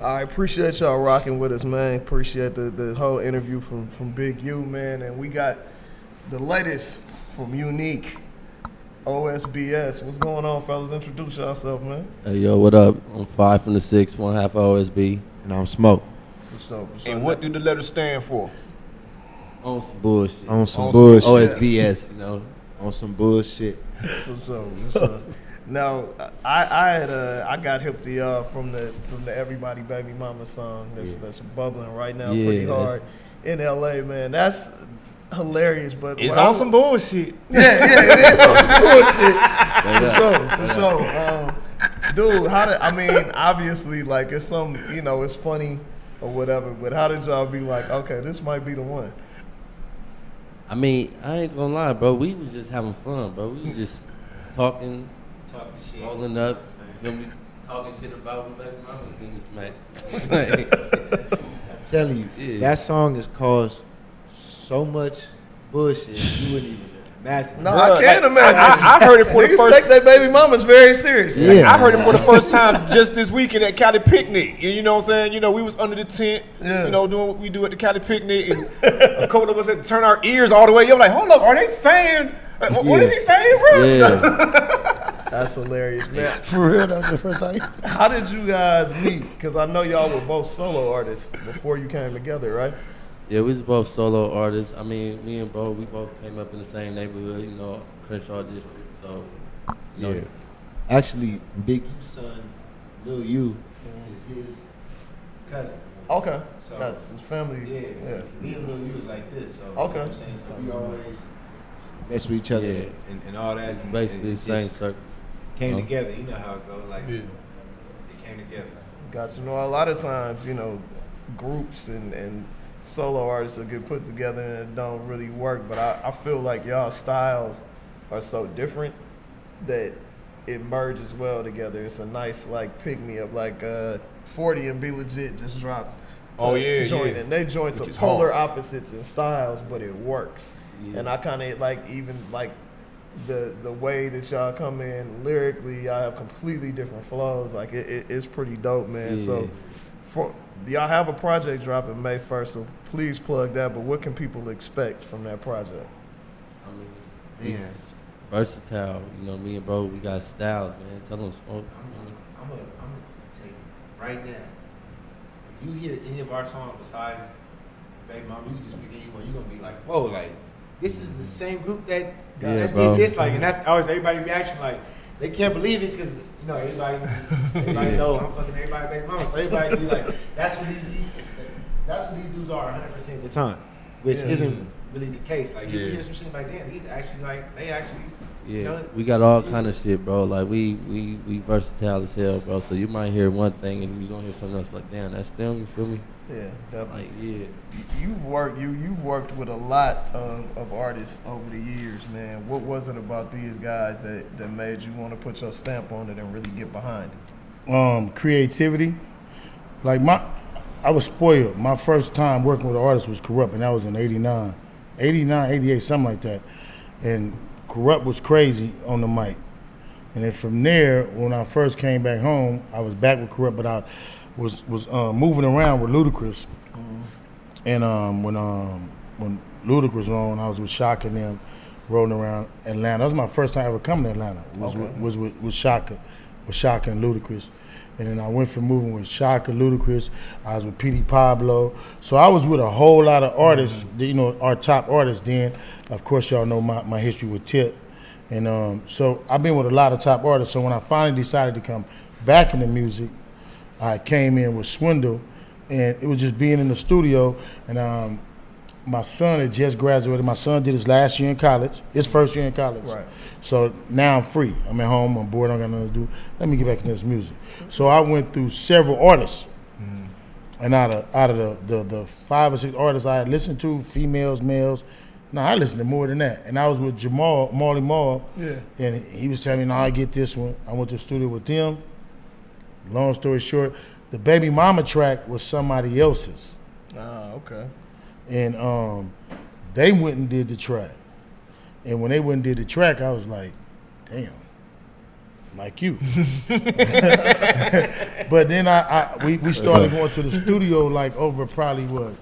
I appreciate y'all rocking with us, man. Appreciate the whole interview from Big U, man. And we got the latest from Unique, O.S.B.S. What's going on, fellas? Introduce yourself, man. Hey, yo, what up? I'm 5 from the 6, 1/2 O.S.B. And I'm Smoke. What's up? And what do the letters stand for? On some bullshit. On some bullshit. O.S.B.S, you know. On some bullshit. What's up? What's up? Now, I got hip to y'all from the Everybody Baby Mama song that's bubbling right now pretty hard in LA, man. That's hilarious, but it's on some bullshit. Yeah, it is on some bullshit. For sure. Dude, obviously, like, it's some, it's funny or whatever, but how did y'all be like, okay, this might be the one? I mean, I ain't gonna lie, bro. We was just having fun, bro. We was just talking shit, rolling up, talking shit about what baby mama's getting smacked. I'm telling you, that song has caused so much bullshit you wouldn't even imagine. No, I can't imagine. I heard it for the first. Niggas take their baby mamas very seriously. Yeah. I heard it for the first time just this weekend at Cali Picnic. You know what I'm saying? We was under the tent, doing what we do at the Cali Picnic, and a couple of us had to turn our ears all the way up. Like, hold up, are they saying? What is he saying, bro? Yeah. That's hilarious, man. For real, that was the first time. How did you guys meet? Because I know y'all were both solo artists before you came together, right? Yeah, we was both solo artists. I mean, me and Bo, we both came up in the same neighborhood, Crenshaw District. So, yeah. Actually, Big U's son, Lil U, is his cousin. Okay. So that's his family. Yeah. Me and Lil U is like this. So, okay. I'm saying? So we always mess with each other and all that. It's basically the same circle. Came together. You know how it goes. Like, it came together. Got to know a lot of times, groups and solo artists will get put together and it don't really work. But I feel like y'all styles are so different that it merges well together. It's a nice pick-me up. Like 40 and Be Legit just dropped joint. And they joints are polar opposites in styles, but it works. Yeah. And I kind of even the way that y'all come in lyrically, y'all have completely different flows. Like it's pretty dope, man. Yeah. So y'all have a project dropping May 1st, so please plug that. But what can people expect from that project? I mean, it's versatile. Me and bro, we got styles, man. Tell them. I'm gonna tell you right now. If you hear any of our songs besides Baby Mama, you can just pick anyone. You're gonna be like, whoa, like this is the same group that did this, and that's always everybody's reaction. Like they can't believe it because everybody know I'm fucking everybody Baby Mama. So everybody be like, that's what these dudes are 100% of the time, which isn't really the case. Like you hear some shit like that, these actually we got all kind of shit, bro. Like we versatile as hell, bro. So you might hear one thing and you gonna hear something else. Like damn, that's them. You feel me? Yeah, definitely. Like You've worked with a lot of artists over the years, man. What was it about these guys that made you want to put your stamp on it and really get behind it? Creativity. Like I was spoiled. My first time working with an artist was Corrupt, and that was in 89, 88, something like that. And Corrupt was crazy on the mic. And then from there, when I first came back home, I was back with Corrupt, but I was moving around with Ludacris. And when Ludacris was on, I was with Shaka and them rolling around Atlanta. That was my first time ever coming to Atlanta. Was with Shaka and Ludacris. And then I went from moving with Shaka, Ludacris. I was with P.D. Pablo. So I was with a whole lot of artists, our top artists then. Of course, y'all know my history with Tip. And so I've been with a lot of top artists. So when I finally decided to come back into music, I came in with Swindle. And it was just being in the studio. And my son had just graduated. My son did his last year in college, his first year in college. Right. So now I'm free. I'm at home, I'm bored, I don't got nothing to do. Let me get back into this music. So I went through several artists. And out of the 5 or 6 artists I had listened to, females, males, I listened to more than that. And I was with Marley Marl. Yeah. And he was telling me, I get this one. I went to the studio with them. Long story short, the Baby Mama track was somebody else's. Okay. And they went and did the track. And when they went and did the track, I was like, damn. like you. But then we started going to the studio like over probably what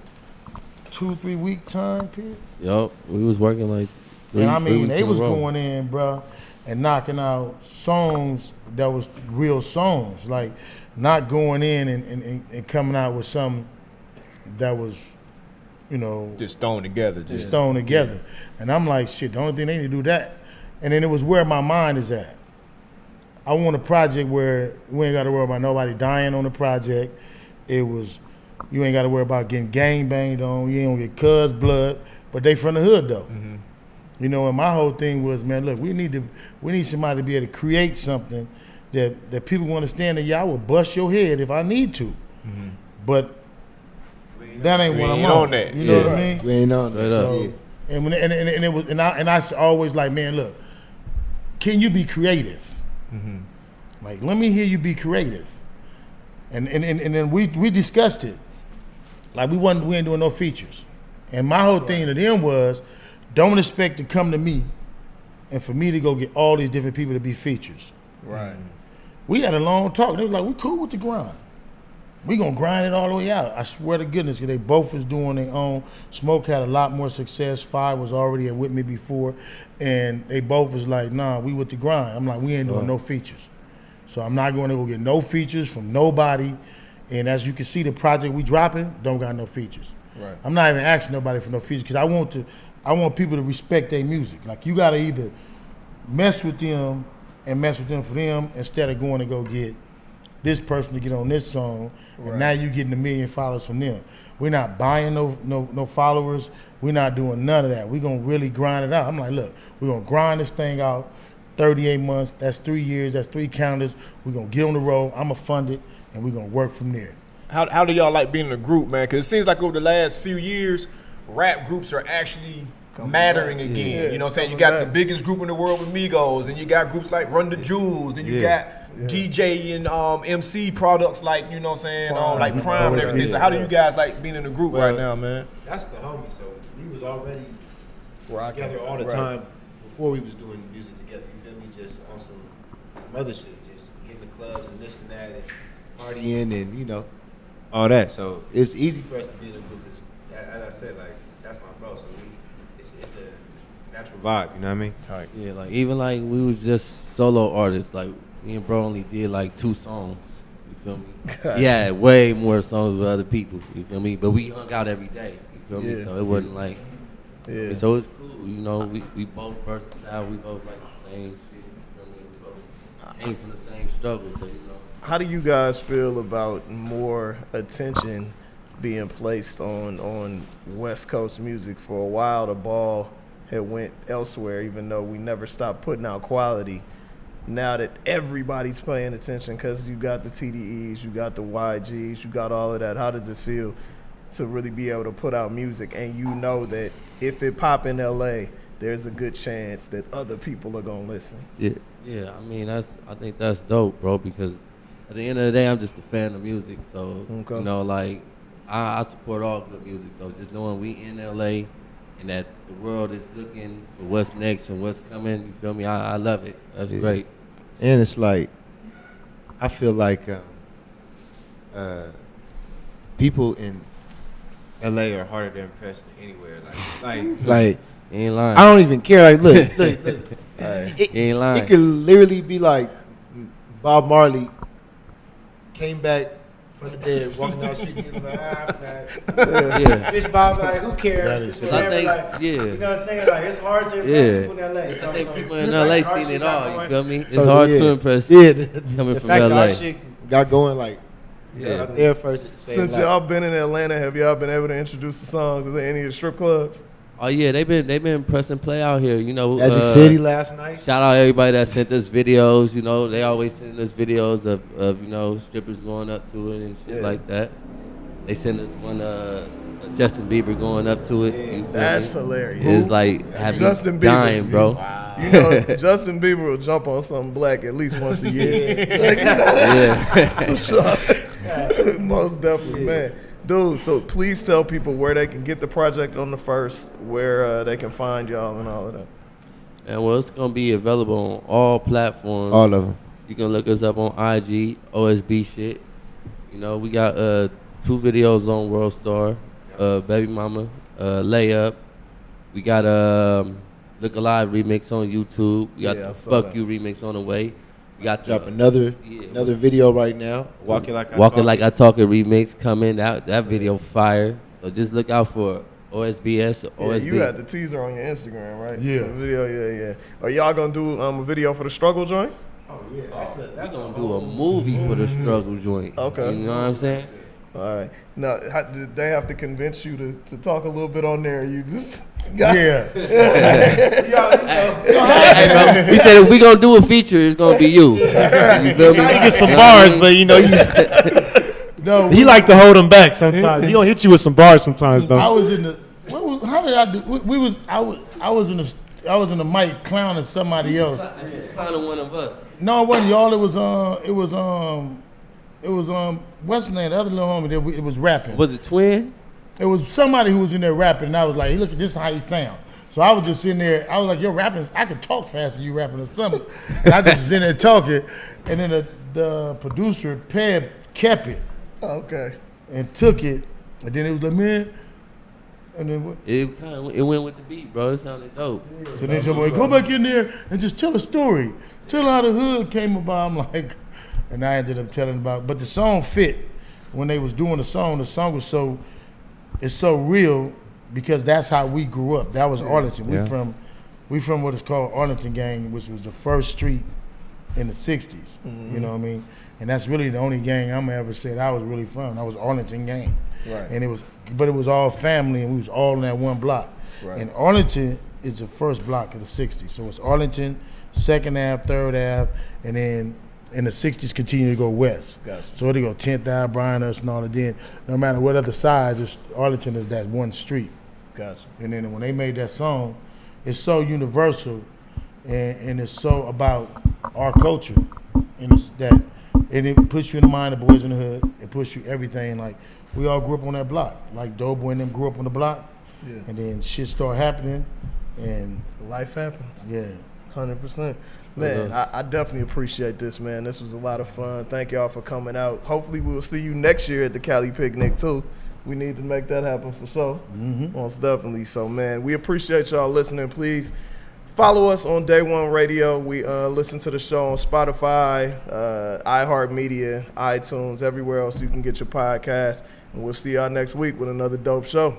2-3 week time period. Yup, we was working like. And I mean, they was going going in, bro, and knocking out songs that was real songs, like not going in and coming out with something that was, you know, Just thrown together. just thrown together. And I'm like, shit, the only thing they need to do that. And then it was where my mind is at. I want a project where we ain't got to worry about nobody dying on the project. It was, you ain't got to worry about getting gang banged on. You ain't gonna get cuz blood, but they from the hood though. Mm-hmm. You know, and my whole thing was, man, look, we need somebody to be able to create something that people will understand that y'all will bust your head if I need to. Mm-hmm. But that ain't what I'm ain't on. on that. You know Yeah. what I mean? We ain't on Straight that. up. So, and it was and I always like, man, look, can you be creative? Like, let me hear you be creative. And then we discussed it. Like we ain't doing no features. And my whole thing to them was, don't expect to come to me and for me to go get all these different people to be features. Right. We had a long talk. They was like, we cool with the grind. We gonna grind it all the way out. I swear to goodness, 'cause they both was doing their own. Smoke had a lot more success. Five was already with me before, and they both was like, nah, we with the grind. I'm like, we ain't doing no features. So I'm not going to go get no features from nobody. And as you can see, the project we dropping don't got no features. Right. I'm not even asking nobody for no features because I want people to respect their music. Like you gotta either mess with them and mess with them for them instead of going to go get this person to get on this song, and now you getting 1 million followers from them. We're not buying no followers. We're not doing none of that. We're gonna really grind it out. I'm like, look, we're gonna grind this thing out. 38 months. That's 3 years. That's 3 calendars. We're gonna get on the road. I'ma fund it, and we're gonna work from there. How do y'all like being in a group, man? Because it seems like over the last few years, rap groups are actually mattering again. Yeah, you know what I'm saying? You coming got back. the biggest group in the world with Migos, and you got groups like Run the Jewels, and you got DJ and MC products like, you know what I'm saying, like Prime and everything. So how do you guys like being in a group right now, man? That's the homie. So we was already Rocking. together all the Right. time before we was doing music together. You feel me? Just on some other shit, just hitting the clubs and this and that, and partying and you know all that. So it's easy for us to be in a group. As I said, like that's my bro. So it's a natural vibe. You know what I mean? Tight. Yeah, like even like we was just solo artists. Like me and bro only did like 2 songs. You feel me? Yeah, way more songs with other people. You feel me? But we hung out every day. You feel me? Yeah. So it wasn't like. Yeah. So it's cool. You know, we both versatile. We both like the same shit. You feel me? We both came from the same struggle. So you know. How do you guys feel about more attention being placed on West Coast music? For a while, the ball had went elsewhere, even though we never stopped putting out quality. Now that everybody's paying attention because you got the TDEs, you got the YGs, you got all of that, how does it feel to really be able to put out music and you know that if it pop in LA, there's a good chance that other people are gonna listen? Yeah, I mean I think that's dope, bro. Because at the end of the day, I'm just a fan of music. So Okay. you know, like I support all good music. So just knowing we in LA and that the world is looking for what's next and what's coming, you feel me? I love it. That's great. And it's like I feel like people in LA are harder to impress than anywhere. Like You ain't lying. I don't even care. Like look. You ain't lying. It could literally be like Bob Marley came back from the dead, walking down the street, and he was like, Yeah. Bitch Bob, like, who cares? That is It's true. I whatever, think- like, yeah. You know what I'm saying? Like, it's hard to impress Yeah. people in LA. I So, think people in the LA fact our seen shit it got all. You going- feel me? It's So, hard yeah. to impress Yeah, coming the from fact that LA. our shit got going, like, Yeah. up there first. at the same Since time. y'all been in Atlanta, have y'all been able to introduce the songs? Is there any of the strip clubs? Oh yeah, they been pressing play out here. You know, Magic City last night. Shout out everybody that sent us videos. You know, they always send us videos of you know strippers going up to it and shit Yeah. like that. They sent us one Justin Bieber going up to it. You feel That's me? hilarious. It's like having Justin Bieber. dying, bro. You know, Justin Bieber will jump on something black at least once a year. Like, you know, Yeah. for sure. Most definitely, man. Dude, so please tell people where they can get the project on the first, where they can find y'all and all of that. And well, it's gonna be available on all platforms. All of them. You can look us up on IG, O.S.B. shit. You know, we got 2 videos on World Star, Baby Mama, Layup. We got Look Alive remix on YouTube. We got the Fuck You remix on the way. We got Drop another video right now. Walking Like I Talk It remix coming out. That video fire. So just look out for O.S.B.S. O.S.B. You had the teaser on your Instagram, right? Yeah. The video, yeah. Are y'all gonna do a video for the struggle joint? Oh yeah, that's gonna do a movie for the struggle joint. Okay. You know what I'm saying? All right. Now, did they have to convince you to talk a little bit on there? You just Yeah. Hey, bro, we said if we gonna do a feature, it's gonna be you. You feel me? You get some bars, but you know No, he like to hold them back sometimes. He gonna hit you with some bars sometimes, though. I was in the. How did I do? I was in the mic clowning somebody else. Clowning one of us. No, it wasn't y'all. It was what's the name? The other little homie that it was rapping. Was it Twin? It was somebody who was in there rapping, and I was like, hey, look, this is how he sound. So I was just sitting there. I was like, you're rapping. I could talk faster than you rapping or something. And I just was in there talking, and then the producer Peb kept it. okay. And took it, and then it was like, man, and then what? It went with the beat, bro. It sounded dope. So then somebody go back in there and just tell a story. Tell how the hood came about. I'm like, and I ended up telling about, but the song fit when they was doing the song. The song was it's so real because that's how we grew up. That was Arlington. We from what is called Arlington Gang, which was the first street in the 60s. You know what I mean? And that's really the only gang I'm ever said I was really from. I was Arlington Gang. Right. And it was all family, and we was all in that one block. Right. And Arlington is the first block of the 60s. So it's Arlington, 2nd Ave, 3rd Ave, and then in the 60s continue to go west. Gotcha. So they go 10th Ave, Bryanhurst, and all that. Then no matter what other sides, Arlington is that one street. Gotcha. And then when they made that song, it's so universal, and it's so about our culture, and it's that. And it puts you in the mind of Boys in the Hood. It puts you everything. Like, we all grew up on that block. Like, Doughboy and them grew up on the block. Yeah. And then shit started happening. And, Life happens. yeah. 100%. Man, I definitely appreciate this, man. This was a lot of fun. Thank y'all for coming out. Hopefully we'll see you next year at the Cali Picnic, too. We need to make that happen for sure. Most definitely. So, man, we appreciate y'all listening. Please follow us on Day1Radio. We listen to the show on Spotify, iHeartMedia, iTunes, everywhere else you can get your podcast. And we'll see y'all next week with another dope show.